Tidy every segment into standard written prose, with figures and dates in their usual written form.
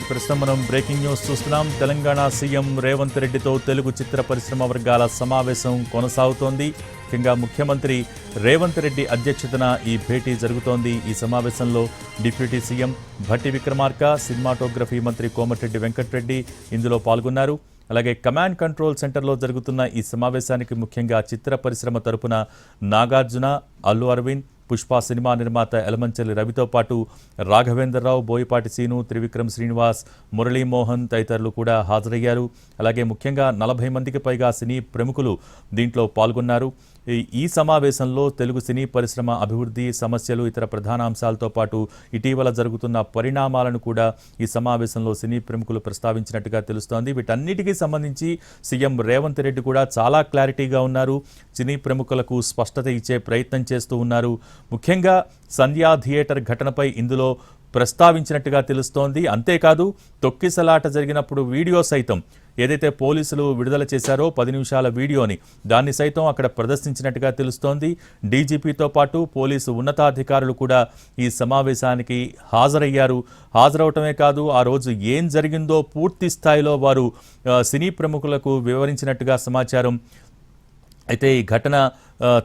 ప్రస్తుతం మనం breaking news చూస్తున్నాం. తెలంగాణ సీఎం రేవంత్ రెడ్డితో తెలుగు చిత్ర పరిశ్రమ వర్గాల సమావేశం కొనసాగుతోంది. ముఖ్యంగా ముఖ్యమంత్రి రేవంత్ రెడ్డి అధ్యక్షతన ఈ భేటీ జరుగుతోంది. ఈ సమావేశంలో deputy CM Bhatti Vikramarka, cinematography మంత్రి కోమటిరెడ్డి వెంకటరెడ్డి ఇందులో పాల్గొన్నారు. అలాగే కమాండ్ కంట్రోల్ సెంటర్లో జరుగుతున్న ఈ సమావేశానికి ముఖ్యంగా చిత్ర పరిశ్రమ తరపున నాగార్జున, అల్లు అరవింద్, పుష్ప సినిమా నిర్మాత ఎలమంచలి రవితో పాటు రాఘవేంద్రరావు, బోయపాటి సీను, త్రివిక్రమ్ శ్రీనివాస్, మురళీమోహన్ తదితరులు కూడా హాజరయ్యారు. అలాగే ముఖ్యంగా 40 మందికి పైగా సినీ ప్రముఖులు దీంట్లో పాల్గొన్నారు. ఈ సమావేశంలో తెలుగు సినీ పరిశ్రమ అభివృద్ధి, సమస్యలు, ఇతర ప్రధాన అంశాలతో పాటు ఇటీవల జరుగుతున్న పరిణామాలను కూడా ఈ సమావేశంలో సినీ ప్రముఖులు ప్రస్తావించినట్టుగా తెలుస్తోంది. వీటన్నిటికీ సంబంధించి సీఎం రేవంత్ రెడ్డి కూడా చాలా క్లారిటీగా ఉన్నారు. సినీ ప్రముఖులకు స్పష్టత ఇచ్చే ప్రయత్నం చేస్తూ ఉన్నారు. ముఖ్యంగా సంధ్యా థియేటర్ ఘటనపై ఇందులో ప్రస్తావించినట్టుగా తెలుస్తోంది. అంతేకాదు తొక్కిసలాట జరిగినప్పుడు వీడియో సైతం ఏదైతే పోలీసులు విడుదల చేశారో 10 నిమిషాల వీడియోని దాన్ని సైతం అక్కడ ప్రదర్శించినట్టుగా తెలుస్తోంది. డీజీపీతో పాటు పోలీసు ఉన్నతాధికారులు కూడా ఈ సమావేశానికి హాజరయ్యారు. హాజరవటమే కాదు, ఆ రోజు ఏం జరిగిందో పూర్తి స్థాయిలో వారు సినీ ప్రముఖులకు వివరించినట్టుగా సమాచారం. అయితే ఈ ఘటన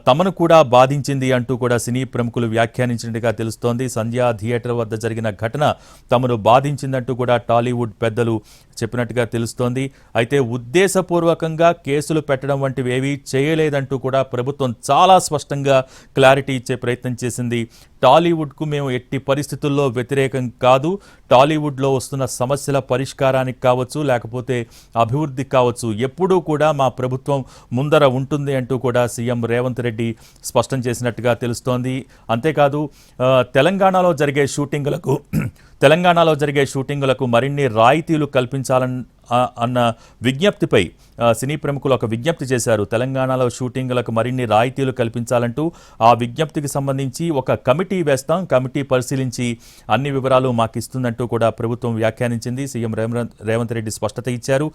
తమను కూడా బాధించింది అంటూ కూడా సినీ ప్రముఖులు వ్యాఖ్యానించినట్టుగా తెలుస్తోంది. సంధ్యా థియేటర్ వద్ద జరిగిన ఘటన తమను బాధించిందంటూ కూడా టాలీవుడ్ పెద్దలు చెప్పినట్టుగా తెలుస్తోంది. అయితే ఉద్దేశపూర్వకంగా కేసులు పెట్టడం వంటివి ఏవీ చేయలేదంటూ కూడా ప్రభుత్వం చాలా స్పష్టంగా క్లారిటీ ఇచ్చే ప్రయత్నం చేసింది. టాలీవుడ్కు మేము ఎట్టి పరిస్థితుల్లో వ్యతిరేకం కాదు. టాలీవుడ్లో వస్తున్న సమస్యల పరిష్కారానికి కావచ్చు, లేకపోతే అభివృద్ధికి కావచ్చు, ఎప్పుడూ కూడా మా ప్రభుత్వం ముందర ఉంటుంది అంటూ కూడా సీఎం రేవంత్ రెడ్డి స్పష్టం చేసినట్టుగా తెలుస్తోంది. అంతేకాదు తెలంగాణలో జరిగే షూటింగులకు మరిన్ని రాయితీలు అన్న విజ్ఞప్తిపై సినీ ప్రముఖులు ఒక విజ్ఞప్తి చేశారు. తెలంగాణలో షూటింగులకు మరిన్ని రాయితీలు కల్పించాలంటూ ఆ విజ్ఞప్తికి సంబంధించి ఒక కమిటీ వేస్తాం, కమిటీ పరిశీలించి అన్ని వివరాలు మాకు ఇస్తుందంటూ కూడా ప్రభుత్వం వ్యాఖ్యానించింది. సీఎం రేవంత్ రెడ్డి స్పష్టత ఇచ్చారు.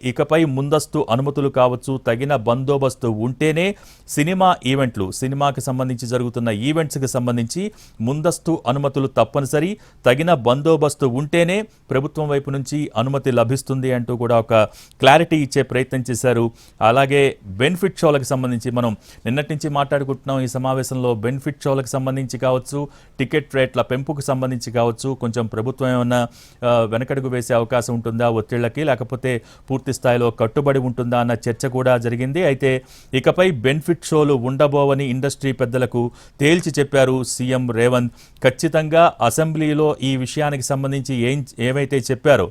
ఇకపై ముందస్తు అనుమతులు కావచ్చు, తగిన బందోబస్తు ఉంటేనే సినిమాకి సంబంధించి జరుగుతున్న ఈవెంట్స్కి సంబంధించి ముందస్తు అనుమతులు తప్పనిసరి, తగిన బందోబస్తు ఉంటేనే ప్రభుత్వం వైపు నుంచి అనుమతి లభిస్తుంది అంటూ కూడా ఒక క్లారిటీ ఇచ్చే ప్రయత్నం చేశారు. అలాగే బెనిఫిట్ షోలకు సంబంధించి మనం నిన్నటి నుంచి మాట్లాడుకుంటున్నాం. ఈ సమావేశంలో బెనిఫిట్ షోలకు సంబంధించి కావచ్చు, టికెట్ రేట్ల పెంపుకు సంబంధించి కావచ్చు, కొంచెం ప్రభుత్వం ఏమన్నా వెనకడుగు వేసే అవకాశం ఉంటుందా ఒత్తిళ్లకి, లేకపోతే పూర్తి స్థాయిలో కట్టుబడి ఉంటుందా అన్న చర్చ కూడా జరిగింది. అయితే ఇకపై బెనిఫిట్ షోలు ఉండబోవని ఇండస్ట్రీ పెద్దలకు తేల్చి చెప్పారు సీఎం రేవంత్. ఖచ్చితంగా అసెంబ్లీలో ఈ విషయానికి సంబంధించి ఏవైతే చెప్పారో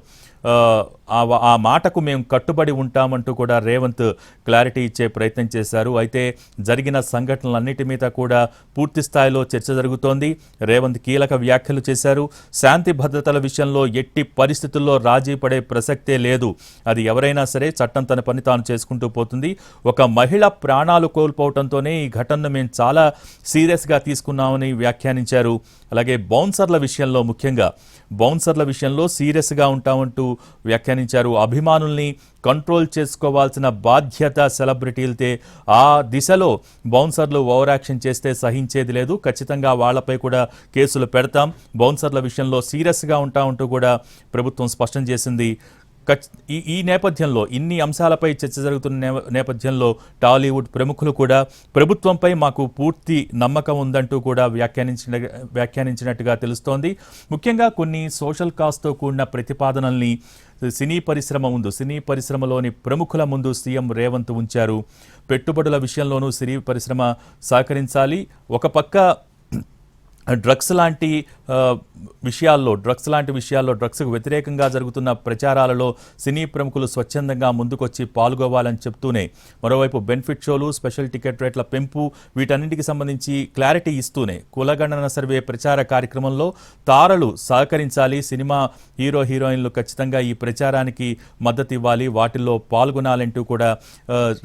ఆ మాటకు మేము కట్టుబడి ఉంటామంటూ కూడా రేవంత్ క్లారిటీ ఇచ్చే ప్రయత్నం చేశారు. అయితే జరిగిన సంఘటనలన్నిటి మీద కూడా పూర్తి స్థాయిలో చర్చ జరుగుతోంది. రేవంత్ కీలక వ్యాఖ్యలు చేశారు. శాంతి భద్రతల విషయంలో ఎట్టి పరిస్థితుల్లో రాజీ పడే ప్రసక్తే లేదు. అది ఎవరైనా సరే చట్టం తన పని తాను చేసుకుంటూ పోతుంది. ఒక మహిళ ప్రాణాలు కోల్పోవడంతోనే ఈ ఘటనను మేము చాలా సీరియస్గా తీసుకున్నామని వ్యాఖ్యానించారు. అలాగే బౌన్సర్ల విషయంలో సీరియస్గా ఉంటామంటూ వ్యాఖ్యానించారు. అభిమానుల్ని కంట్రోల్ చేసుకోవాల్సిన బాధ్యత సెలబ్రిటీలతే. ఆ దిశలో బౌన్సర్లు ఓవర్ యాక్షన్ చేస్తే సహించేది లేదు. ఖచ్చితంగా వాళ్లపై కూడా కేసులు పెడతాం. బౌన్సర్ల విషయంలో సీరియస్గా ఉంటామంటూ కూడా ప్రభుత్వం స్పష్టం చేసింది. ఈ నేపథ్యంలో ఇన్ని అంశాలపై చర్చ జరుగుతున్న నేపథ్యంలో టాలీవుడ్ ప్రముఖులు కూడా ప్రభుత్వంపై మాకు పూర్తి నమ్మకం ఉందంటూ కూడా వ్యాఖ్యానించినట్టుగా తెలుస్తోంది. ముఖ్యంగా కొన్ని సోషల్ కాస్ట్తో కూడిన ప్రతిపాదనల్ని సినీ పరిశ్రమలోని ప్రముఖుల ముందు సీఎం రేవంత్ ఉంచారు. పెట్టుబడుల విషయంలోనూ సినీ పరిశ్రమ సహకరించాలి. ఒక పక్క డ్రగ్స్ లాంటి విషయాల్లో డ్రగ్స్కు వ్యతిరేకంగా జరుగుతున్న ప్రచారాలలో సినీ ప్రముఖులు స్వచ్ఛందంగా ముందుకొచ్చి పాల్గొవాలని చెప్తూనే మరోవైపు బెనిఫిట్ షోలు, స్పెషల్ టికెట్ రేట్ల పెంపు వీటన్నిటికి సంబంధించి క్లారిటీ ఇస్తూనే కులగణన సర్వే ప్రచార కార్యక్రమంలో తారలు సహకరించాలి. సినిమా హీరోయిన్లు ఖచ్చితంగా ఈ ప్రచారానికి మద్దతు ఇవ్వాలి, వాటిల్లో పాల్గొనాలంటూ కూడా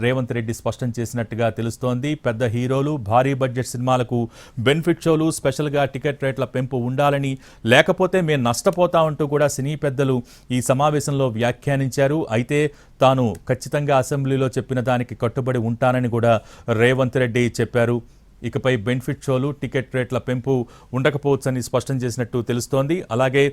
రేవంత్ రెడ్డి స్పష్టం చేసినట్టుగా తెలుస్తోంది. పెద్ద హీరోలు, భారీ బడ్జెట్ సినిమాలకు బెనిఫిట్ షోలు, స్పెషల్గా టికెట్ రేట్ల పెంపు ఉండాలని, లేకపోతే మేము నష్టపోతామంటూ కూడా సినీ పెద్దలు ఈ సమావేశంలో వ్యాఖ్యానించారు. అయితే తాను ఖచ్చితంగా అసెంబ్లీలో చెప్పిన దానికి కట్టుబడి ఉంటానని కూడా రేవంత్ రెడ్డి చెప్పారు. ఇకపై బెనిఫిట్ షోలు, టికెట్ రేట్ల పెంపు ఉండకపోవచ్చని స్పష్టం చేసినట్టు తెలుస్తోంది. అలాగే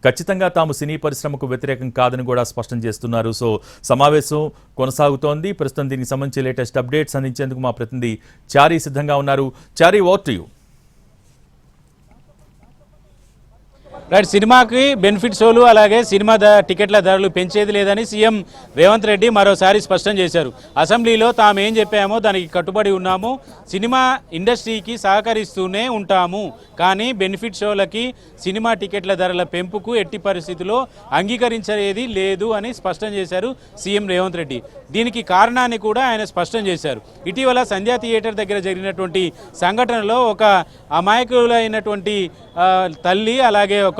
ఖచ్చితంగా తాము సినీ పరిశ్రమకు వ్యతిరేకం కాదని కూడా స్పష్టం చేస్తున్నారు. సో సమావేశం కొనసాగుతోంది. ప్రస్తుతం దీనికి సంబంధించి లేటెస్ట్ అప్డేట్స్ అందించేందుకు మా ప్రతినిధి చారీ సిద్ధంగా ఉన్నారు. చారీ, ఓవర్ టు యు. రైట్, సినిమాకి బెనిఫిట్ షోలు అలాగే సినిమా టికెట్ల ధరలు పెంచేది లేదని సీఎం రేవంత్ రెడ్డి మరోసారి స్పష్టం చేశారు. అసెంబ్లీలో తాము ఏం చెప్పామో దానికి కట్టుబడి ఉన్నాము, సినిమా ఇండస్ట్రీకి సహకరిస్తూనే ఉంటాము, కానీ బెనిఫిట్ షోలకి సినిమా టికెట్ల ధరల పెంపుకు ఎట్టి పరిస్థితుల్లో అంగీకరించేది లేదు అని స్పష్టం చేశారు సీఎం రేవంత్ రెడ్డి. దీనికి కారణాన్ని కూడా ఆయన స్పష్టం చేశారు. ఇటీవల సంధ్యా థియేటర్ దగ్గర జరిగినటువంటి సంఘటనలో ఒక అమాయకులైనటువంటి తల్లి అలాగే ఒక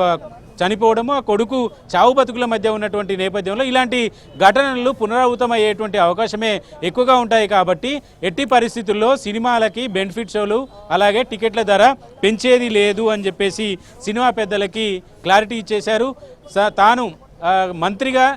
చనిపోవడము, ఆ కొడుకు చావు బతుకుల మధ్య ఉన్నటువంటి నేపథ్యంలో ఇలాంటి ఘటనలు పునరావృతమయ్యేటువంటి అవకాశమే ఎక్కువగా ఉంటాయి. కాబట్టి ఎట్టి పరిస్థితుల్లో సినిమాలకి బెనిఫిట్ షోలు అలాగే టికెట్ల ధర పెంచేది లేదు అని చెప్పేసి సినిమా పెద్దలకి క్లారిటీ ఇచ్చేశారు. తాను మంత్రిగా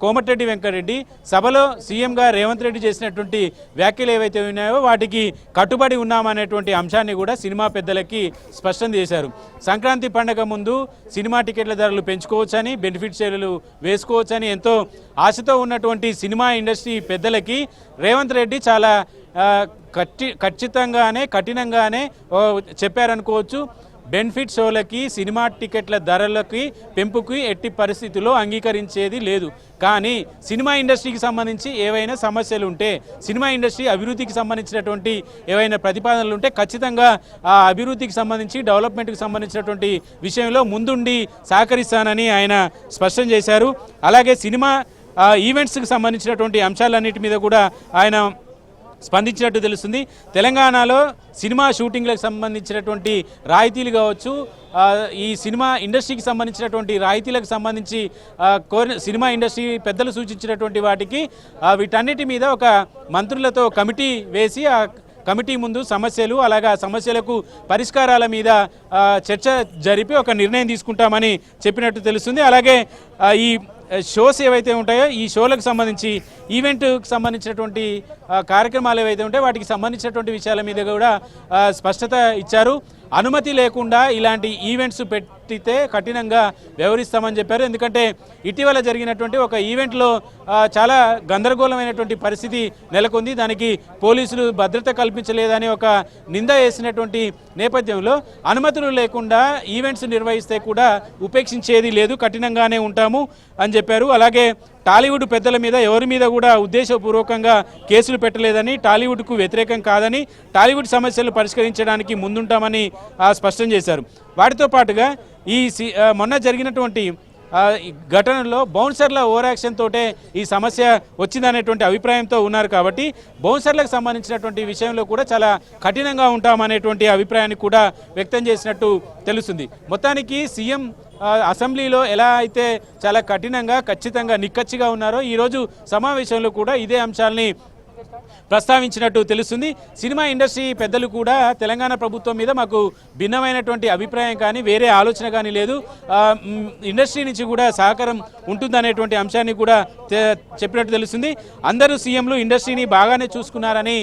కోమటిరెడ్డి వెంకటరెడ్డి సభలో సీఎంగా రేవంత్ రెడ్డి చేసినటువంటి వ్యాఖ్యలు ఏవైతే ఉన్నాయో వాటికి కట్టుబడి ఉన్నామనేటువంటి అంశాన్ని కూడా సినిమా పెద్దలకి స్పష్టం చేశారు. సంక్రాంతి పండగ ముందు సినిమా టికెట్ల ధరలు పెంచుకోవచ్చని, బెనిఫిట్ షేర్లు వేసుకోవచ్చని ఎంతో ఆశతో ఉన్నటువంటి సినిమా ఇండస్ట్రీ పెద్దలకి రేవంత్ రెడ్డి చాలా కఠినంగానే చెప్పారనుకోవచ్చు. బెనిఫిట్ షోలకి సినిమా టికెట్ల ధరలకి పెంపుకి ఎట్టి పరిస్థితుల్లో అంగీకరించేది లేదు. కానీ సినిమా ఇండస్ట్రీకి సంబంధించి ఏవైనా సమస్యలు ఉంటే, సినిమా ఇండస్ట్రీ అభివృద్ధికి సంబంధించినటువంటి ఏవైనా ప్రతిపాదనలు ఉంటే ఖచ్చితంగా ఆ అభివృద్ధికి సంబంధించి డెవలప్మెంట్కి సంబంధించినటువంటి విషయంలో ముందుండి సహకరిస్తానని ఆయన స్పష్టం చేశారు. అలాగే సినిమా ఈవెంట్స్కి సంబంధించినటువంటి అంశాలన్నిటి మీద కూడా ఆయన స్పందించినట్టు తెలుస్తుంది. తెలంగాణలో సినిమా షూటింగ్లకు సంబంధించినటువంటి రాయితీలు కావచ్చు, ఈ సినిమా ఇండస్ట్రీకి సంబంధించినటువంటి రాయితీలకు సంబంధించి సినిమా ఇండస్ట్రీ పెద్దలు సూచించినటువంటి వాటికి వీటన్నిటి మీద ఒక మంత్రులతో కమిటీ వేసి ఆ కమిటీ ముందు సమస్యలు అలాగా సమస్యలకు పరిష్కారాల మీద చర్చ జరిపి ఒక నిర్ణయం తీసుకుంటామని చెప్పినట్టు తెలుస్తుంది. అలాగే ఈ షోస్ ఏవైతే ఉంటాయో ఈ షోలకు సంబంధించి ఈవెంట్కి సంబంధించినటువంటి కార్యక్రమాలు ఏవైతే ఉంటాయో వాటికి సంబంధించినటువంటి విషయాల మీద కూడా స్పష్టత ఇచ్చారు. అనుమతి లేకుండా ఇలాంటి ఈవెంట్స్ పెట్టితే కఠినంగా వ్యవహరిస్తామని చెప్పారు. ఎందుకంటే ఇటీవల జరిగినటువంటి ఒక ఈవెంట్లో చాలా గందరగోళమైనటువంటి పరిస్థితి నెలకొంది. దానికి పోలీసులు భద్రత కల్పించలేదని ఒక నింద వేసినటువంటి నేపథ్యంలో అనుమతులు లేకుండా ఈవెంట్స్ నిర్వహిస్తే కూడా ఉపేక్షించేది లేదు, కఠినంగానే ఉంటాము అని చెప్పారు. అలాగే టాలీవుడ్ పెద్దల మీద ఎవరి మీద కూడా ఉద్దేశపూర్వకంగా కేసులు పెట్టలేదని, టాలీవుడ్కు వ్యతిరేకం కాదని, టాలీవుడ్ సమస్యలు పరిష్కరించడానికి ముందుంటామని స్పష్టం చేశారు. వాటితో పాటుగా ఈ మొన్న జరిగినటువంటి ఘటనలో బౌన్సర్ల ఓవర్ యాక్షన్ తోటే ఈ సమస్య వచ్చిందనేటువంటి అభిప్రాయంతో ఉన్నారు. కాబట్టి బౌన్సర్లకు సంబంధించినటువంటి విషయంలో కూడా చాలా కఠినంగా ఉంటామనేటువంటి అభిప్రాయాన్ని కూడా వ్యక్తం చేసినట్టు తెలుస్తుంది. మొత్తానికి సీఎం అసెంబ్లీలో ఎలా అయితే చాలా కఠినంగా ఖచ్చితంగా నిక్కచ్చిగా ఉన్నారో ఈరోజు సమావేశంలో కూడా ఇదే అంశాలని ప్రస్తావించినట్టు తెలుస్తుంది. సినిమా ఇండస్ట్రీ పెద్దలు కూడా తెలంగాణ ప్రభుత్వం మీద మాకు భిన్నమైనటువంటి అభిప్రాయం కానీ వేరే ఆలోచన కానీ లేదు, ఇండస్ట్రీ నుంచి కూడా సహకారం ఉంటుందనేటువంటి అంశాన్ని కూడా చెప్పినట్టు తెలుస్తుంది. అందరూ సీఎంలు ఇండస్ట్రీని బాగానే చూసుకున్నారని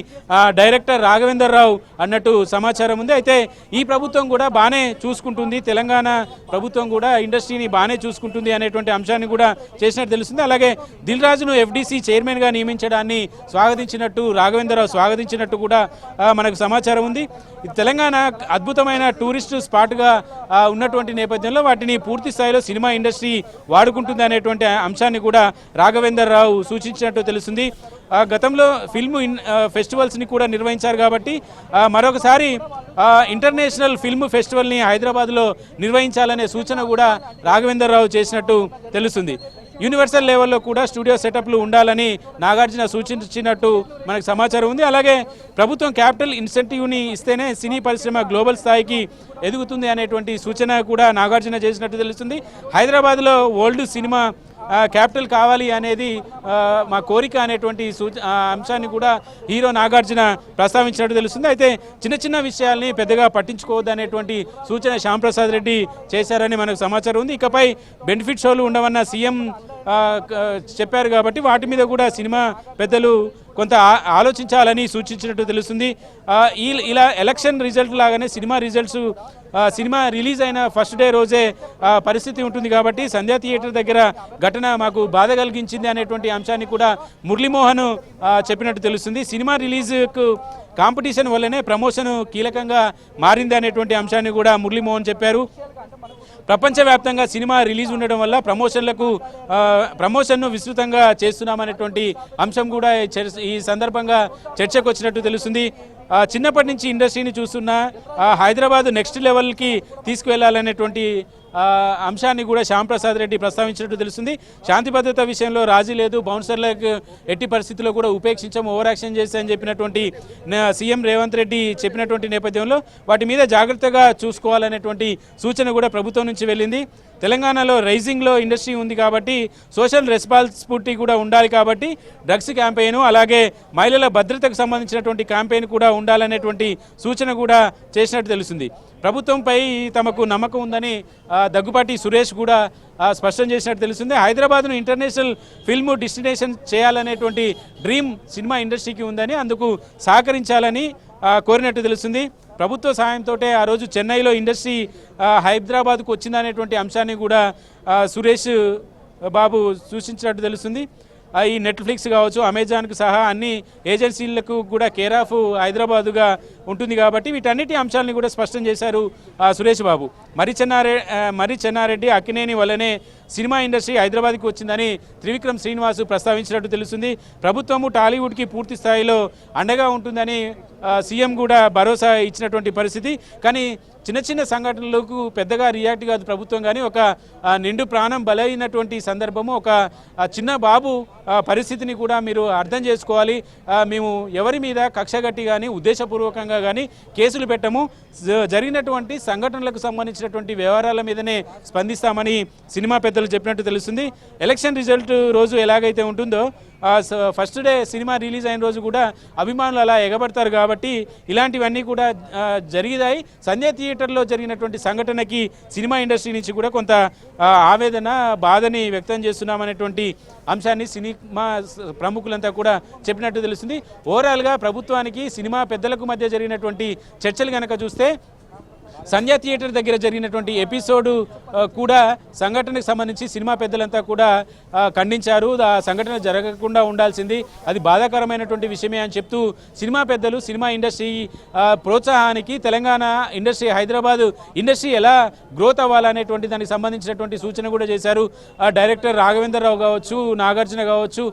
డైరెక్టర్ రాఘవేందర్ రావు అన్నట్టు సమాచారం ఉంది. అయితే ఈ ప్రభుత్వం కూడా బాగానే చూసుకుంటుంది, తెలంగాణ ప్రభుత్వం కూడా ఇండస్ట్రీని బాగానే చూసుకుంటుంది అనేటువంటి అంశాన్ని కూడా చేసినట్టు తెలుస్తుంది. అలాగే దిల్ రాజును FDC చైర్మన్గా నియమించడాన్ని స్వాగతించినట్టు రాఘవేంద్రరావు స్వాగతించినట్టు కూడా మనకు సమాచారం ఉంది. తెలంగాణ అద్భుతమైన టూరిస్టు స్పాట్గా ఉన్నటువంటి నేపథ్యంలో వాటిని పూర్తి స్థాయిలో సినిమా ఇండస్ట్రీ వాడుకుంటుంది అనేటువంటి అంశాన్ని కూడా రాఘవేంద్రరావు సూచించినట్టు తెలుస్తుంది. గతంలో ఫిల్మ్ ఫెస్టివల్స్ని కూడా నిర్వహించారు కాబట్టి మరొకసారి ఇంటర్నేషనల్ ఫిల్మ్ ఫెస్టివల్ని హైదరాబాద్లో నిర్వహించాలనే సూచన కూడా రాఘవేంద్రరావు చేసినట్టు తెలుస్తుంది. యూనివర్సల్ లెవెల్లో కూడా స్టూడియో సెటప్లు ఉండాలని నాగార్జున సూచించినట్టు మనకు సమాచారం ఉంది. అలాగే ప్రభుత్వం క్యాపిటల్ ఇన్సెంటివ్ని ఇస్తేనే సినీ పరిశ్రమ గ్లోబల్ స్థాయికి ఎదుగుతుంది అనేటువంటి సూచన కూడా నాగార్జున చేసినట్టు తెలుస్తుంది. హైదరాబాద్లో వరల్డ్ సినిమా క్యాపిటల్ కావాలి అనేది మా కోరిక అనేటువంటి అంశాన్ని కూడా హీరో నాగార్జున ప్రస్తావించినట్టు తెలుస్తుంది. అయితే చిన్న చిన్న విషయాల్ని పెద్దగా పట్టించుకోవద్దు అనేటువంటి సూచన శ్యాంప్రసాద్ రెడ్డి చేశారని మనకు సమాచారం ఉంది. ఇకపై బెనిఫిట్ షోలు ఉండవన్న సీఎం చెప్పారు కాబట్టి వాటి మీద కూడా సినిమా పెద్దలు కొంత ఆలోచించాలని సూచించినట్టు తెలుస్తుంది. ఇలా ఎలక్షన్ రిజల్ట్ లాగానే సినిమా రిజల్ట్స్ సినిమా రిలీజ్ అయిన ఫస్ట్ డే రోజే పరిస్థితి ఉంటుంది కాబట్టి సంధ్యా థియేటర్ దగ్గర ఘటన మాకు బాధ కలిగించింది అనేటువంటి అంశాన్ని కూడా మురళీమోహన్ చెప్పినట్టు తెలుస్తుంది. సినిమా రిలీజ్కు కాంపిటీషన్ వల్లనే ప్రమోషన్ కీలకంగా మారింది అనేటువంటి అంశాన్ని కూడా మురళీమోహన్ చెప్పారు. ప్రపంచవ్యాప్తంగా సినిమా రిలీజ్ ఉండడం వల్ల ప్రమోషన్ను విస్తృతంగా చేస్తున్నామనేటువంటి అంశం కూడా ఈ సందర్భంగా చర్చకు వచ్చినట్టు తెలుస్తుంది. చిన్నప్పటి నుంచి ఇండస్ట్రీని చూస్తున్న హైదరాబాద్ నెక్స్ట్ లెవెల్కి తీసుకువెళ్లాలనేటువంటి అంశాన్ని కూడా శ్యాంప్రసాద్ రెడ్డి ప్రస్తావించినట్టు తెలుస్తుంది. శాంతి భద్రత విషయంలో రాజీ లేదు, బౌన్సర్లకు ఎట్టి పరిస్థితుల్లో కూడా ఉపేక్షించం, ఓవర్ యాక్షన్ చేస్తామని చెప్పినటువంటి సీఎం రేవంత్ రెడ్డి చెప్పినటువంటి నేపథ్యంలో వాటి మీద జాగ్రత్తగా చూసుకోవాలనేటువంటి సూచన కూడా ప్రభుత్వం నుంచి వెళ్ళింది. తెలంగాణలో రైజింగ్లో ఇండస్ట్రీ ఉంది కాబట్టి సోషల్ రెస్పాన్సిబిలిటీ కూడా ఉండాలి కాబట్టి డ్రగ్స్ క్యాంపెయిన్ అలాగే మహిళల భద్రతకు సంబంధించినటువంటి క్యాంపెయిన్ కూడా ఉండాలనేటువంటి సూచన కూడా చేసినట్టు తెలుస్తుంది. ప్రభుత్వంపై తమకు నమ్మకం ఉందని దగ్గుపాటి సురేష్ కూడా స్పష్టం చేసినట్టు తెలుస్తుంది. హైదరాబాద్ను ఇంటర్నేషనల్ ఫిల్మ్ డెస్టినేషన్ చేయాలనేటువంటి డ్రీమ్ సినిమా ఇండస్ట్రీకి ఉందని అందుకు సహకరించాలని కోరినట్టు తెలుస్తుంది. ప్రభుత్వ సాయంతో ఆ రోజు చెన్నైలో ఇండస్ట్రీ హైదరాబాద్కు వచ్చిందనేటువంటి అంశాన్ని కూడా సురేష్ బాబు సూచించినట్టు తెలుస్తుంది. ఈ నెట్ఫ్లిక్స్ కావచ్చు, అమెజాన్కు సహా అన్ని ఏజెన్సీలకు కూడా కేర్ ఆఫ్ హైదరాబాదుగా ఉంటుంది కాబట్టి వీటన్నిటి అంశాలను కూడా స్పష్టం చేశారు సురేష్ బాబు. మరి చెన్నారెడ్డి అక్కినేని వల్లనే సినిమా ఇండస్ట్రీ హైదరాబాద్కి వచ్చిందని త్రివిక్రమ్ శ్రీనివాస్ ప్రస్తావించినట్టు తెలుస్తుంది. ప్రభుత్వము టాలీవుడ్కి పూర్తి స్థాయిలో అండగా ఉంటుందని సీఎం కూడా భరోసా ఇచ్చినటువంటి పరిస్థితి. కానీ చిన్న చిన్న సంఘటనలకు పెద్దగా రియాక్ట్ కాదు ప్రభుత్వం. కానీ ఒక నిండు ప్రాణం బలైనటువంటి సందర్భము, ఒక చిన్న బాబు పరిస్థితిని కూడా మీరు అర్థం చేసుకోవాలి. మేము ఎవరి మీద కక్షగట్టి కానీ ఉద్దేశపూర్వకంగా కానీ కేసులు పెట్టము, జరిగినటువంటి సంఘటనలకు సంబంధించినటువంటి వ్యవహారాల మీదనే స్పందిస్తామని సినిమా పెద్దలు చెప్పినట్టు తెలుస్తుంది. ఎలక్షన్ రిజల్ట్ రోజు ఎలాగైతే ఉంటుందో ఫస్ట్ డే సినిమా రిలీజ్ అయిన రోజు కూడా అభిమానులు అలా ఎగబడతారు కాబట్టి ఇలాంటివన్నీ కూడా జరిగాయి. సంధ్యా థియేటర్లో జరిగినటువంటి సంఘటనకి సినిమా ఇండస్ట్రీ నుంచి కూడా కొంత ఆవేదన, బాధని వ్యక్తం చేస్తున్నామనేటువంటి అంశాన్ని సినిమా ప్రముఖులంతా కూడా చెప్పినట్టు తెలుస్తుంది. ఓవరాల్గా ప్రభుత్వానికి సినిమా పెద్దలకు మధ్య జరిగినటువంటి చర్చలు కనుక చూస్తే సంధ్యా థియేటర్ దగ్గర జరిగినటువంటి ఎపిసోడు కూడా సంఘటనకు సంబంధించి సినిమా పెద్దలంతా కూడా ఖండించారు. ఆ సంఘటన జరగకుండా ఉండాల్సింది, అది బాధాకరమైనటువంటి విషయమే అని చెప్తూ సినిమా పెద్దలు సినిమా ఇండస్ట్రీ ప్రోత్సాహానికి తెలంగాణ ఇండస్ట్రీ, హైదరాబాద్ ఇండస్ట్రీ ఎలా గ్రోత్ అవ్వాలనేటువంటి దానికి సంబంధించినటువంటి సూచన కూడా చేశారు. డైరెక్టర్ రాఘవేంద్రరావు కావచ్చు, నాగార్జున కావచ్చు,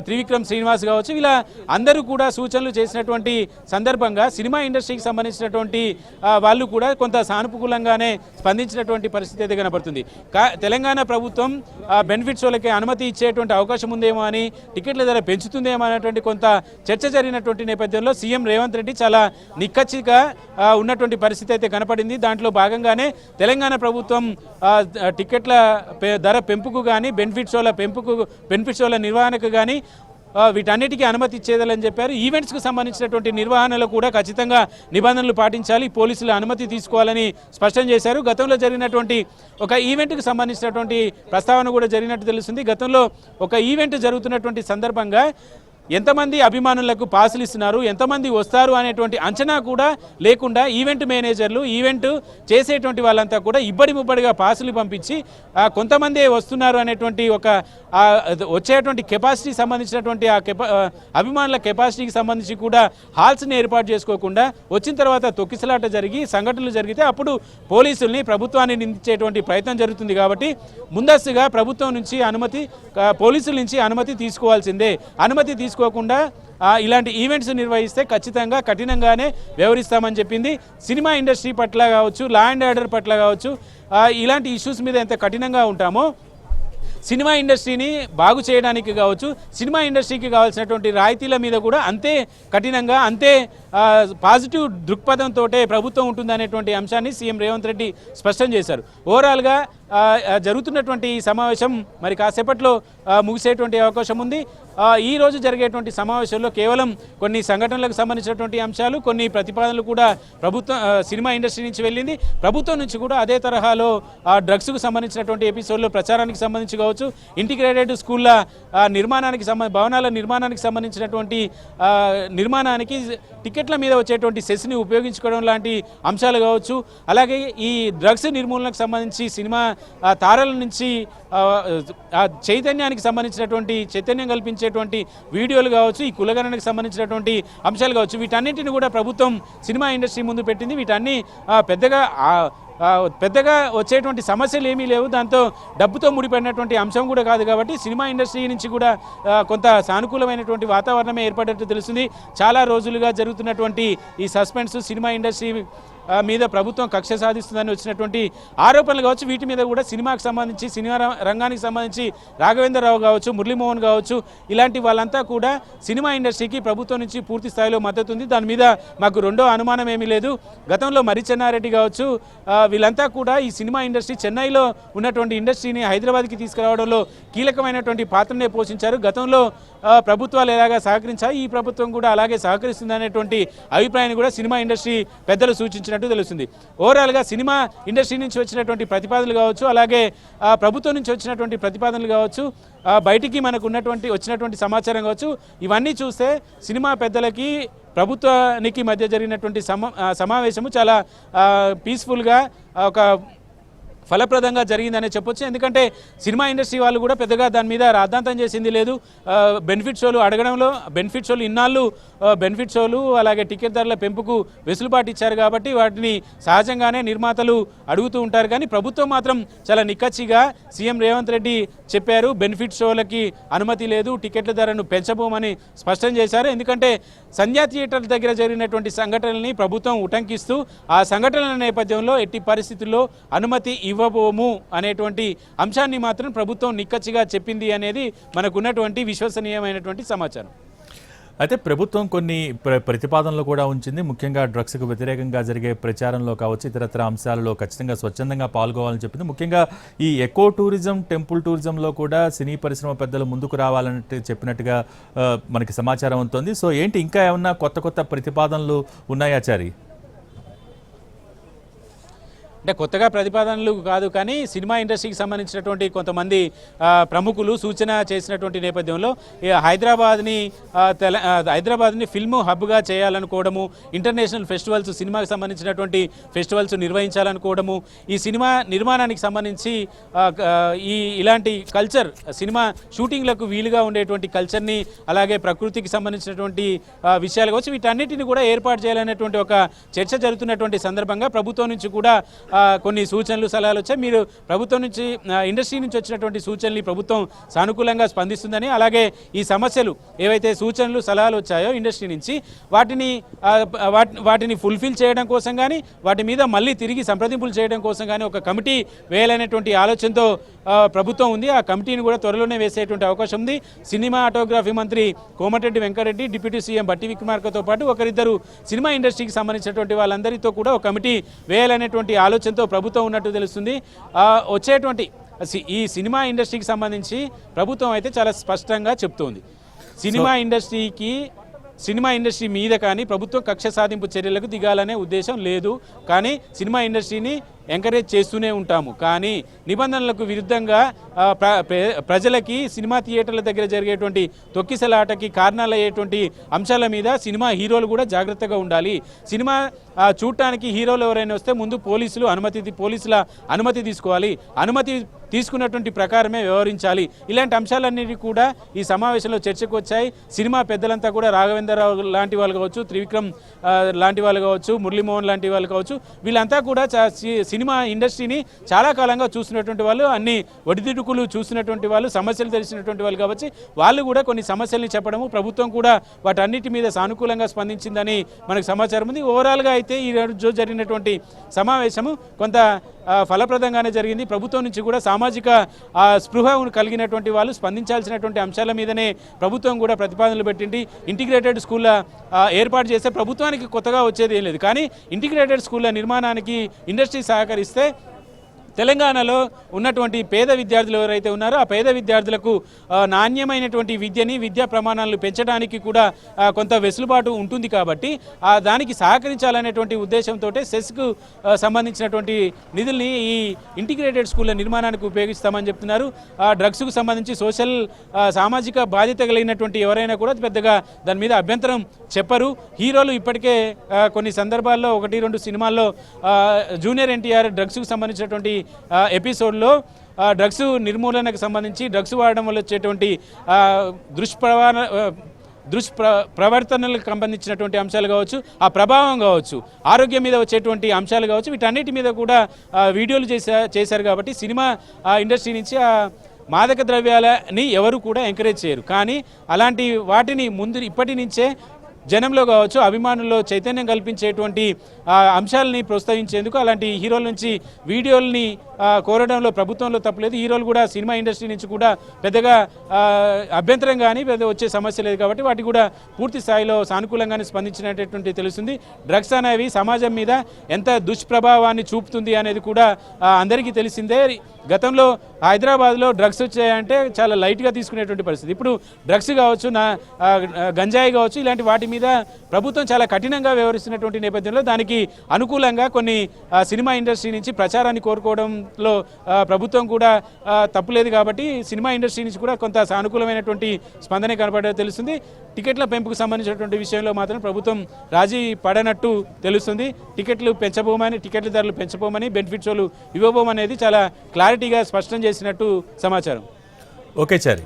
త్రివిక్రమ్ శ్రీనివాస్ కావచ్చు, ఇలా అందరూ కూడా సూచనలు చేసినటువంటి సందర్భంగా సినిమా ఇండస్ట్రీకి సంబంధించినటువంటి వాళ్ళు కూడా కొంత సానుకూలంగానే స్పందించినటువంటి పరిస్థితి అయితే కనబడుతుంది. తెలంగాణ ప్రభుత్వం బెనిఫిట్ షోలకి అనుమతి ఇచ్చేటువంటి అవకాశం ఉందేమో అని, టికెట్ల ధర పెంచుతుందేమో అనేటువంటి కొంత చర్చ జరిగినటువంటి నేపథ్యంలో సీఎం రేవంత్ రెడ్డి చాలా నిక్కచ్చిగా ఉన్నటువంటి పరిస్థితి అయితే కనపడింది. దాంట్లో భాగంగానే తెలంగాణ ప్రభుత్వం టికెట్ల ధర పెంపుకు కానీ, బెనిఫిట్ షోల నిర్వహణకు కానీ వీటన్నిటికీ అనుమతి ఇచ్చేదని చెప్పారు. ఈవెంట్స్కు సంబంధించినటువంటి నిర్వహణలో కూడా ఖచ్చితంగా నిబంధనలు పాటించాలి, పోలీసుల అనుమతి తీసుకోవాలని స్పష్టం చేశారు. గతంలో జరిగినటువంటి ఒక ఈవెంట్కి సంబంధించినటువంటి ప్రస్తావన కూడా జరిగినట్టు తెలుస్తుంది. గతంలో ఒక ఈవెంట్ జరుగుతున్నటువంటి సందర్భంగా ఎంతమంది అభిమానులకు పాసులు ఇస్తున్నారు, ఎంతమంది వస్తారు అనేటువంటి అంచనా కూడా లేకుండా ఈవెంట్ మేనేజర్లు, ఈవెంట్ చేసేటువంటి వాళ్ళంతా కూడా ఇబ్బడి ముబ్బడిగా పాసులు పంపించి కొంతమంది వస్తున్నారు అనేటువంటి ఒక వచ్చేటువంటి కెపాసిటీ సంబంధించినటువంటి అభిమానుల కెపాసిటీకి సంబంధించి కూడా హాల్స్ని ఏర్పాటు చేసుకోకుండా వచ్చిన తర్వాత తొక్కిసలాట జరిగి సంఘటనలు జరిగితే అప్పుడు పోలీసుల్ని, ప్రభుత్వాన్ని నిందించేటువంటి ప్రయత్నం జరుగుతుంది. కాబట్టి ముందస్తుగా ప్రభుత్వం నుంచి అనుమతి, పోలీసుల నుంచి అనుమతి తీసుకోవాల్సిందే. అనుమతి తీసుకోకుండా ఇలాంటి ఈవెంట్స్ నిర్వహిస్తే ఖచ్చితంగా కఠినంగానే వ్యవహరిస్తామని చెప్పింది. సినిమా ఇండస్ట్రీ పట్ల కావచ్చు, లా అండ్ ఆర్డర్ పట్ల కావచ్చు, ఇలాంటి ఇష్యూస్ మీద ఎంత కఠినంగా ఉంటామో సినిమా ఇండస్ట్రీని బాగు చేయడానికి కావచ్చు, సినిమా ఇండస్ట్రీకి కావాల్సినటువంటి రాయితీల మీద కూడా అంతే కఠినంగా, అంతే పాజిటివ్ దృక్పథంతో ప్రభుత్వం ఉంటుందనేటువంటి అంశాన్ని సీఎం రేవంత్ రెడ్డి స్పష్టం చేశారు. ఓవరాల్గా జరుగుతున్నటువంటి ఈ సమావేశం మరి కాసేపట్లో ముగిసేటువంటి అవకాశం ఉంది. ఈ రోజు జరిగేటువంటి సమావేశంలో కేవలం కొన్ని సంఘటనలకు సంబంధించినటువంటి అంశాలు, కొన్ని ప్రతిపాదనలు కూడా ప్రభుత్వం సినిమా ఇండస్ట్రీ నుంచి వెళ్ళింది. ప్రభుత్వం నుంచి కూడా అదే తరహాలో డ్రగ్స్కు సంబంధించినటువంటి ఎపిసోడ్లో ప్రచారానికి సంబంధించి కావచ్చు, ఇంటిగ్రేటెడ్ స్కూళ్ళ నిర్మాణానికి భవనాల నిర్మాణానికి సంబంధించినటువంటి నిర్మాణానికి టికెట్ టికెట్ల మీద వచ్చేటువంటి సెస్ని ఉపయోగించుకోవడం లాంటి అంశాలు కావచ్చు, అలాగే ఈ డ్రగ్స్ నిర్మూలనకు సంబంధించి సినిమా తారల నుంచి ఆ చైతన్యానికి సంబంధించినటువంటి చైతన్యం కల్పించేటువంటి వీడియోలు కావచ్చు, ఈ కులగణనకు సంబంధించినటువంటి అంశాలు కావచ్చు, వీటన్నింటిని కూడా ప్రభుత్వం సినిమా ఇండస్ట్రీ ముందు పెట్టింది. వీటన్ని పెద్దగా వచ్చేటువంటి సమస్యలు ఏమీ లేవు, దాంతో డబ్బుతో ముడిపడినటువంటి అంశం కూడా కాదు. కాబట్టి సినిమా ఇండస్ట్రీ నుంచి కూడా కొంత సానుకూలమైనటువంటి వాతావరణమే ఏర్పడేట్టు తెలుస్తుంది. చాలా రోజులుగా జరుగుతున్నటువంటి ఈ సస్పెన్స్ సినిమా ఇండస్ట్రీ మీద ప్రభుత్వం కక్ష సాధిస్తుందని వచ్చినటువంటి ఆరోపణలు కావచ్చు, వీటి మీద కూడా సినిమాకి సంబంధించి సినిమా రంగానికి సంబంధించి రాఘవేంద్రరావు కావచ్చు, మురళీమోహన్ కావచ్చు, ఇలాంటి వాళ్ళంతా కూడా సినిమా ఇండస్ట్రీకి ప్రభుత్వం నుంచి పూర్తి స్థాయిలో మద్దతు ఉంది. దాని మీద మాకు రెండో అనుమానం ఏమీ లేదు. గతంలో మరి చెన్నారెడ్డి కావచ్చు, వీళ్ళంతా కూడా ఈ సినిమా ఇండస్ట్రీ చెన్నైలో ఉన్నటువంటి ఇండస్ట్రీని హైదరాబాద్కి తీసుకురావడంలో కీలకమైనటువంటి పాత్రనే పోషించారు. గతంలో ప్రభుత్వాలు ఎలాగా సహకరించాయి, ఈ ప్రభుత్వం కూడా అలాగే సహకరిస్తుందనేటువంటి అభిప్రాయాన్ని కూడా సినిమా ఇండస్ట్రీ పెద్దలు సూచించినట్టు తెలుస్తుంది. ఓవరాల్గా సినిమా ఇండస్ట్రీ నుంచి వచ్చినటువంటి ప్రతిపాదనలు కావచ్చు, అలాగే ప్రభుత్వం నుంచి వచ్చినటువంటి ప్రతిపాదనలు కావచ్చు, బయటికి మనకు వచ్చినటువంటి సమాచారం కావచ్చు, ఇవన్నీ చూస్తే సినిమా పెద్దలకి ప్రభుత్వానికి మధ్య జరిగినటువంటి సమావేశము చాలా పీస్ఫుల్గా ఒక ఫలప్రదంగా జరిగిందనే చెప్పొచ్చు. ఎందుకంటే సినిమా ఇండస్ట్రీ వాళ్ళు కూడా పెద్దగా దాని మీద రాద్ధాంతం చేసింది లేదు. బెనిఫిట్ షోలు అడగడంలో బెనిఫిట్ షోలు ఇన్నాళ్ళు బెనిఫిట్ షోలు అలాగే టికెట్ ధరల పెంపుకు వెసులుబాటు ఇచ్చారు కాబట్టి వాటిని సహజంగానే నిర్మాతలు అడుగుతూ ఉంటారు. కానీ ప్రభుత్వం మాత్రం చాలా నిక్కచ్చిగా సీఎం రేవంత్ రెడ్డి చెప్పారు, బెనిఫిట్ షోలకి అనుమతి లేదు, టికెట్ల ధరను పెంచబోమని స్పష్టం చేశారు. ఎందుకంటే సంధ్యా థియేటర్ల దగ్గర జరిగినటువంటి సంఘటనల్ని ప్రభుత్వం ఉటంకిస్తూ ఆ సంఘటనల నేపథ్యంలో ఎట్టి పరిస్థితుల్లో అనుమతి ఇవ్వబోము అనేటువంటి అంశాన్ని మాత్రం ప్రభుత్వం నిక్కచ్చిగా చెప్పింది అనేది మనకున్నటువంటి విశ్వసనీయమైనటువంటి సమాచారం. అయితే ప్రభుత్వం కొన్ని ప్రతిపాదనలు కూడా ఉంచింది. ముఖ్యంగా డ్రగ్స్కు వ్యతిరేకంగా జరిగే ప్రచారంలో కావచ్చు, ఇతరత్ర అంశాలలో ఖచ్చితంగా స్వచ్ఛందంగా పాల్గొవాలని చెప్పింది. ముఖ్యంగా ఈ ఎకో టూరిజం, టెంపుల్ టూరిజంలో కూడా సినీ పరిశ్రమ పెద్దలు ముందుకు రావాలని చెప్పినట్టుగా మనకి సమాచారం ఉంటుంది. సో ఏంటి, ఇంకా ఏమన్నా కొత్త ప్రతిపాదనలు ఉన్నాయా చారి? అంటే కొత్తగా ప్రతిపాదనలు కాదు, కానీ సినిమా ఇండస్ట్రీకి సంబంధించినటువంటి కొంతమంది ప్రముఖులు సూచన చేసినటువంటి నేపథ్యంలో హైదరాబాద్ని ఫిల్మ్ హబ్గా చేయాలనుకోవడము, ఇంటర్నేషనల్ ఫెస్టివల్స్, సినిమాకి సంబంధించినటువంటి ఫెస్టివల్స్ నిర్వహించాలనుకోవడము, ఈ సినిమా నిర్మాణానికి సంబంధించి ఇలాంటి కల్చర్, సినిమా షూటింగ్లకు వీలుగా ఉండేటువంటి కల్చర్ని, అలాగే ప్రకృతికి సంబంధించినటువంటి విషయాలు కావచ్చు, వీటన్నిటిని కూడా ఏర్పాటు చేయాలనేటువంటి ఒక చర్చ జరుగుతున్నటువంటి సందర్భంగా ప్రభుత్వం నుంచి కూడా కొన్ని సూచనలు, సలహాలు వచ్చాయి. మీరు ప్రభుత్వం నుంచి, ఇండస్ట్రీ నుంచి వచ్చినటువంటి సూచనలు ప్రభుత్వం సానుకూలంగా స్పందిస్తుందని, అలాగే ఈ సమస్యలు ఏవైతే సూచనలు, సలహాలు వచ్చాయో ఇండస్ట్రీ నుంచి వాటిని ఫుల్ఫిల్ చేయడం కోసం కానీ, వాటి మీద మళ్ళీ తిరిగి సంప్రదింపులు చేయడం కోసం కానీ ఒక కమిటీ వేయాలనేటువంటి ఆలోచనతో ప్రభుత్వం ఉంది. ఆ కమిటీని కూడా త్వరలోనే వేసేటువంటి అవకాశం ఉంది. సినిమాటోగ్రఫీ మంత్రి కోమటిరెడ్డి వెంకటరెడ్డి, డిప్యూటీ సీఎం బట్టి విక్రమార్కతో పాటు ఒకరిద్దరు సినిమా ఇండస్ట్రీకి సంబంధించినటువంటి వాళ్ళందరితో కూడా ఒక కమిటీ వేయాలనేటువంటి ఆలోచనతో ప్రభుత్వం ఉన్నట్టు తెలుస్తుంది. వచ్చేటువంటి ఈ సినిమా ఇండస్ట్రీకి సంబంధించి ప్రభుత్వం అయితే చాలా స్పష్టంగా చెప్తోంది, సినిమా ఇండస్ట్రీ మీద కానీ ప్రభుత్వం కక్ష సాధింపు చర్యలకు దిగాలనే ఉద్దేశం లేదు. కానీ సినిమా ఇండస్ట్రీని ఎంకరేజ్ చేస్తూనే ఉంటాము. కానీ నిబంధనలకు విరుద్ధంగా ప్రజలకి సినిమా థియేటర్ల దగ్గర జరిగేటువంటి తొక్కిసలాటకి కారణాలయ్యేటువంటి అంశాల మీద సినిమా హీరోలు కూడా జాగ్రత్తగా ఉండాలి. సినిమా చూడటానికి హీరోలు ఎవరైనా వస్తే ముందు పోలీసుల అనుమతి తీసుకోవాలి, అనుమతి తీసుకున్నటువంటి ప్రకారమే వ్యవహరించాలి. ఇలాంటి అంశాలన్నిటి కూడా ఈ సమావేశంలో చర్చకు వచ్చాయి. సినిమా పెద్దలంతా కూడా రాఘవేంద్రరావు లాంటి వాళ్ళు కావచ్చు, త్రివిక్రమ్ లాంటి వాళ్ళు కావచ్చు, మురళీమోహన్ లాంటి వాళ్ళు కావచ్చు, వీళ్ళంతా కూడా సినిమా ఇండస్ట్రీని చాలా కాలంగా చూసినటువంటి వాళ్ళు, అన్ని ఒడిదుడుకులు చూసినటువంటి వాళ్ళు, సమస్యలు తెలిసినటువంటి వాళ్ళు కాబట్టి వాళ్ళు కూడా కొన్ని సమస్యల్ని చెప్పడము, ప్రభుత్వం కూడా వాటన్నిటి మీద సానుకూలంగా స్పందించిందని మనకు సమాచారం ఉంది. ఓవరాల్గా అయితే ఈ రోజు జరిగినటువంటి సమావేశము కొంత ఫలప్రదంగానే జరిగింది. ప్రభుత్వం నుంచి కూడా సామాజిక స్పృహ కలిగినటువంటి వాళ్ళు స్పందించాల్సినటువంటి అంశాల మీదనే ప్రభుత్వం కూడా ప్రతిపాదనలు పెట్టింది. ఇంటిగ్రేటెడ్ స్కూళ్ళ ఏర్పాటు చేస్తే ప్రభుత్వానికి కొత్తగా వచ్చేది ఏం లేదు, కానీ ఇంటిగ్రేటెడ్ స్కూళ్ళ నిర్మాణానికి ఇండస్ట్రీ సహకరిస్తే తెలంగాణలో ఉన్నటువంటి పేద విద్యార్థులు ఎవరైతే ఉన్నారో ఆ పేద విద్యార్థులకు నాణ్యమైనటువంటి విద్యని విద్యా ప్రమాణాలను పెంచడానికి కూడా కొంత వెసులుబాటు ఉంటుంది కాబట్టి దానికి సహకరించాలనేటువంటి ఉద్దేశంతో సెస్కు సంబంధించినటువంటి నిధుల్ని ఈ ఇంటిగ్రేటెడ్ స్కూళ్ళ నిర్మాణానికి ఉపయోగిస్తామని చెప్తున్నారు. డ్రగ్స్కు సంబంధించి సోషల్ సామాజిక బాధ్యత కలిగినటువంటి ఎవరైనా కూడా పెద్దగా దాని మీద అభ్యంతరం చెప్పరు. హీరోలు ఇప్పటికే కొన్ని సందర్భాల్లో 1-2 సినిమాల్లో జూనియర్ ఎన్టీఆర్ డ్రగ్స్కు సంబంధించినటువంటి ఎపిసోడ్లో డ్రగ్స్ నిర్మూలనకు సంబంధించి డ్రగ్స్ వాడడం వల్ల వచ్చేటువంటి ప్రవర్తనలకు సంబంధించినటువంటి అంశాలు కావచ్చు, ఆ ప్రభావం కావచ్చు, ఆరోగ్యం మీద వచ్చేటువంటి అంశాలు కావచ్చు, వీటన్నిటి మీద కూడా వీడియోలు చేశారు. కాబట్టి సినిమా ఇండస్ట్రీ నుంచి మాదక ద్రవ్యాలని ఎవరు కూడా ఎంకరేజ్ చేయరు. కానీ అలాంటి వాటిని ఇప్పటి నుంచే జనంలో కావచ్చు, అభిమానుల్లో చైతన్యం కల్పించేటువంటి అంశాలని ప్రోత్సహించేందుకు అలాంటి హీరోల నుంచి వీడియోల్ని కోరడంలో ప్రభుత్వంలో తప్పలేదు. హీరోలు కూడా సినిమా ఇండస్ట్రీ నుంచి కూడా పెద్దగా అభ్యంతరం కానీ పెద్ద వచ్చే సమస్య లేదు. కాబట్టి వాటి కూడా పూర్తి స్థాయిలో సానుకూలంగానే స్పందించినటువంటి తెలుస్తుంది. డ్రగ్స్ అనేవి సమాజం మీద ఎంత దుష్ప్రభావాన్ని చూపుతుంది అనేది కూడా అందరికీ తెలిసిందే. గతంలో హైదరాబాద్లో డ్రగ్స్ వచ్చాయంటే చాలా లైట్గా తీసుకునేటువంటి పరిస్థితి. ఇప్పుడు డ్రగ్స్ కావచ్చు, గంజాయి కావచ్చు, ఇలాంటి వాటి మీద ప్రభుత్వం చాలా కఠినంగా వ్యవహరిస్తున్నటువంటి నేపథ్యంలో దానికి అనుకూలంగా కొన్ని సినిమా ఇండస్ట్రీ నుంచి ప్రచారాన్ని కోరుకోవడంలో ప్రభుత్వం కూడా తప్పులేదు. కాబట్టి సినిమా ఇండస్ట్రీ నుంచి కూడా కొంత సానుకూలమైనటువంటి స్పందన కనపడే తెలుస్తుంది. టికెట్ల పెంపుకు సంబంధించినటువంటి విషయంలో మాత్రం ప్రభుత్వం రాజీ పడనట్టు తెలుస్తుంది. టికెట్ల ధరలు పెంచబోమని, బెనిఫిట్ షోలు ఇవ్వబోమనేది చాలా క్లారిటీగా స్పష్టం చేసినట్టు సమాచారం. ఓకే చారి.